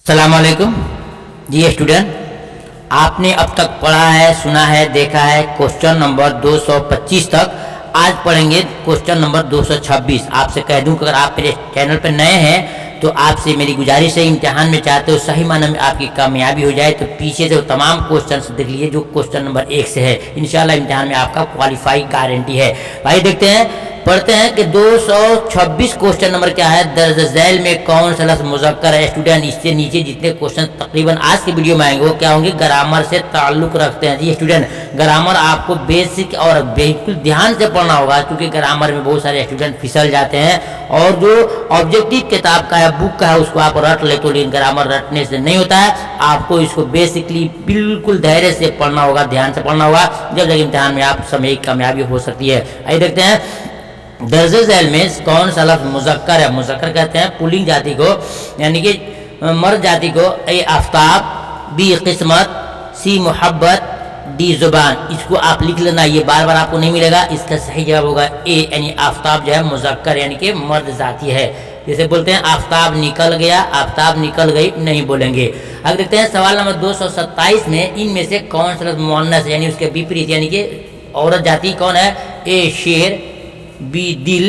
अस्सलाम वालेकुम जी स्टूडेंट, आपने अब तक पढ़ा है, सुना है, देखा है क्वेश्चन नंबर 225 तक। आज पढ़ेंगे क्वेश्चन नंबर 226। आपसे कह दूं कि अगर आप मेरे चैनल पर नए हैं तो आपसे मेरी गुजारिश है, इम्तिहान में चाहते हो सही मायने में आपकी कामयाबी हो जाए तो पीछे से तमाम क्वेश्चंस देख लीजिए जो क्वेश्चन नंबर 1 से है। इंशाल्लाह इम्तिहान में आपका क्वालिफाई गारंटी है। भाई देखते हैं, पढ़ते हैं कि 226 क्वेश्चन नंबर क्या है। दर्ज झैल में कौन सा लफ्ज़ मुज़क्कर है। स्टूडेंट, इससे नीचे जितने क्वेश्चन तकरीबन आज की वीडियो में आएंगे वो क्या होंगे, ग्रामर से ताल्लुक़ रखते हैं। जी स्टूडेंट, ग्रामर आपको बेसिक और बिल्कुल ध्यान से पढ़ना होगा क्योंकि ग्रामर में बहुत सारे स्टूडेंट फिसल जाते हैं और जो ऑब्जेक्टिव किताब का है, बुक का है, उसको आप रट ले तो, लेकिन ग्रामर रटने से नहीं होता है। आपको इसको बेसिकली बिल्कुल धैर्य से पढ़ना होगा, ध्यान से पढ़ना होगा, जब तक इम्तिहान में आप समय कामयाबी हो सकती है। आइए देखते हैं, दर्ज झैल में कौन सा लफ्ज़ मुज़क्कर है। मुज़क्कर कहते हैं पुल्लिंग जाति को, यानी कि मर्द जाति को। ए आफ्ताब, बी किस्मत, सी मोहब्बत, डी जुबान। इसको आप लिख लेना, ये बार बार आपको नहीं मिलेगा। इसका सही जवाब होगा ए, यानी आफ्ताब जो है मुज़क्कर यानी कि मर्द जाति है। जैसे बोलते हैं आफ्ताब निकल गया, आफ्ताब निकल गई नहीं बोलेंगे। अब देखते हैं सवाल नंबर 227 में इनमें से कौन सा लफ्ज़ मुअन्नस यानी उसके विपरीत यानी कि औरत जाति कौन है। ए शेर, बी दिल,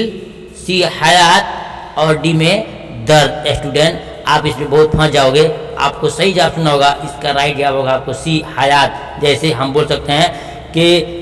सी हयात और डी में दर्द। स्टूडेंट, आप इसमें बहुत फंस जाओगे। आपको सही जवाब सुनना होगा, इसका राइट जवाब होगा आपको सी हयात। जैसे हम बोल सकते हैं कि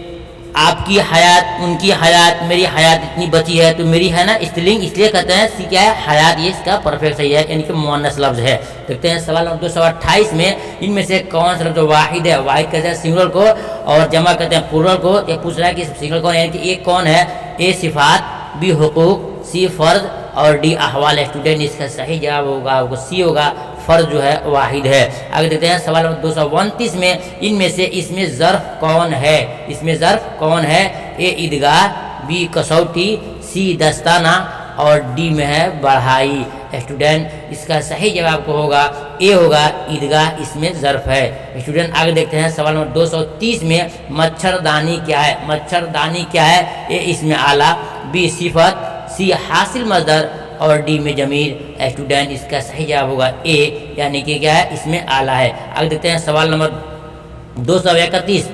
आपकी हयात, उनकी हयात, मेरी हयात इतनी बची है तो मेरी है ना स्त्रीलिंग, इसलिए कहते हैं सी क्या है, हयात। ये इसका परफेक्ट सही है, यानी कि मुअन्नस लफ्ज़ है। देखते हैं सवाल नंबर 228 में इनमें से कौन सा लफ्ज़ वाहिद है। वाहिद कहते हैं सिंगुलर को और जमा कहते हैं प्लूरल को। ये पूछ रहा है कि सिंगुलर कौन है, यानी कि एक कौन है। ए सिफात, बी हुकूक, सी फर्ज और डी अहवाल। स्टूडेंट, इसका सही जवाब होगा आपको सी होगा, फर्ज जो है वाहिद है। आगे देखते हैं सवाल नंबर 229 में इनमें से इसमें ज़र्फ कौन है। इसमें ज़र्फ कौन है। ए ईदगाह, बी कसौटी, सी दस्ताना और डी में है बढ़ाई। स्टूडेंट, इसका सही जवाब आपको होगा ए होगा, ईदगाह इसमें ज़र्फ है। स्टूडेंट, आगे देखते हैं सवाल नंबर 230 में मच्छरदानी क्या है। मच्छरदानी क्या है। ए इसमें आला, बी सिफत, सी हासिल मज़दर और डी में जमीर। स्टूडेंट, इसका सही जवाब होगा ए, यानी कि क्या है, इसमें आला है। आगे देखते हैं सवाल नंबर 231,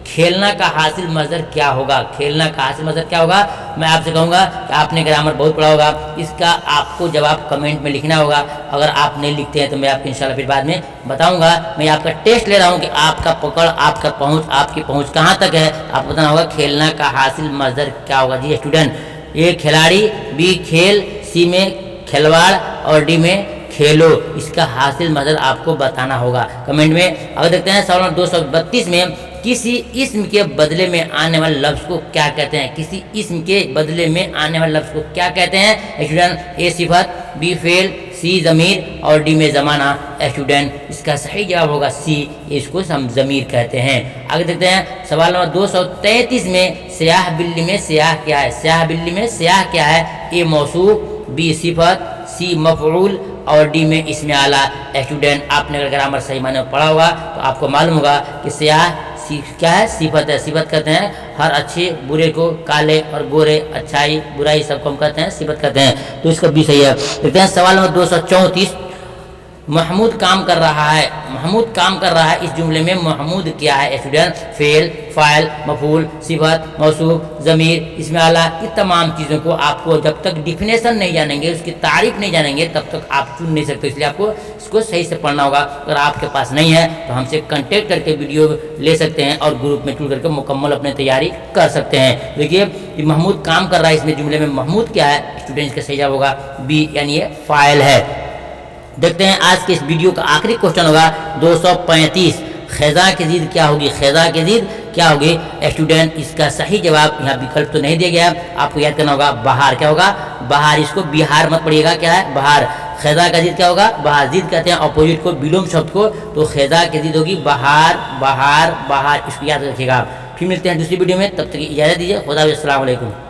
खेलना का हासिल मज़दर क्या होगा। खेलना का हासिल मज़दर क्या होगा। मैं आपसे कहूँगा कि आपने ग्रामर बहुत पढ़ा होगा, इसका आपको जवाब कमेंट में लिखना होगा। अगर आप नहीं लिखते हैं तो मैं आपको इंशाल्लाह फिर बाद में बताऊँगा। मैं आपका टेस्ट ले रहा हूँ कि आपका पकड़, आपका पहुँच, आपकी पहुँच कहाँ तक है। आपको बताना होगा खेलना का हासिल मज़दर क्या होगा। जी स्टूडेंट, ए खिलाड़ी, बी खेल, सी में खिलवाड़ और डी में खेलो। इसका हासिल मज़दर आपको बताना होगा कमेंट में। अगर देखते हैं सवाल नंबर 232 में किसी इस्म के बदले में आने वाले लफ्ज़ को क्या कहते हैं। किसी इस्म के बदले में आने वाले लफ्ज़ को क्या कहते हैं। स्टूडेंट, ए सिफत, बी फेल, सी ज़मीर और डी में ज़माना। स्टूडेंट, इसका सही जवाब होगा सी, इसको हम ज़मीर कहते हैं। आगे देखते हैं सवाल नंबर 233 में स्याह बिल्ली में स्याह क्या है। स्याह बिल्ली में स्याह क्या है। ए मौसूफ, बी सिफत, सी मफऊल और डी में इसमें आला। स्टूडेंट, आपने अगर ग्रामर सही मायने में पढ़ा होगा तो आपको मालूम होगा कि स्याह क्या है, सिफत है। सिफत कहते हैं हर अच्छे बुरे को, काले और गोरे, अच्छाई बुराई सबको हम कहते हैं सिफत कहते हैं, तो इसका भी सही है। देखते हैं सवाल नंबर 234, महमूद काम कर रहा है। महमूद काम कर रहा है, इस जुमले में महमूद क्या है। स्टूडेंट, फेल, फाइल, मफूल, सिफत, मौसूफ, ज़मीर, इसमें आला। ये तमाम चीज़ों को आपको जब तक डिफिनेशन नहीं जानेंगे, उसकी तारीफ नहीं जानेंगे, तब तक आप चुन नहीं सकते। इसलिए आपको इसको सही से पढ़ना होगा। अगर आपके पास नहीं है तो हमसे कांटेक्ट करके वीडियो ले सकते हैं और ग्रुप में जुड़ करके मुकम्मल अपनी तैयारी कर सकते हैं। देखिए, महमूद काम कर रहा है, इसमें जुमले में महमूद क्या है। स्टूडेंट, इसका सही जवाब होगा बी, यानी ये फाइल है। देखते हैं आज के इस वीडियो का आखिरी क्वेश्चन होगा 235, खज़ा की ज़िद क्या होगी। खज़ा की ज़िद क्या होगी। स्टूडेंट, इसका सही जवाब यहाँ विकल्प तो नहीं दिया गया, आपको याद करना होगा बहार। क्या होगा, बहार। इसको बिहार मत पढ़िएगा, क्या है, बहार। खज़ा का ज़िद क्या होगा, बहार। ज़िद कहते हैं अपोजिट को, विलोम शब्द को, तो खज़ा की ज़िद होगी बहार, बहार, बहार। इसको याद रखिएगा। फिर मिलते हैं दूसरी वीडियो में, तब तक इजाज़त दीजिए। खुदा हाफ़िज़, अस्सलाम वालेकुम।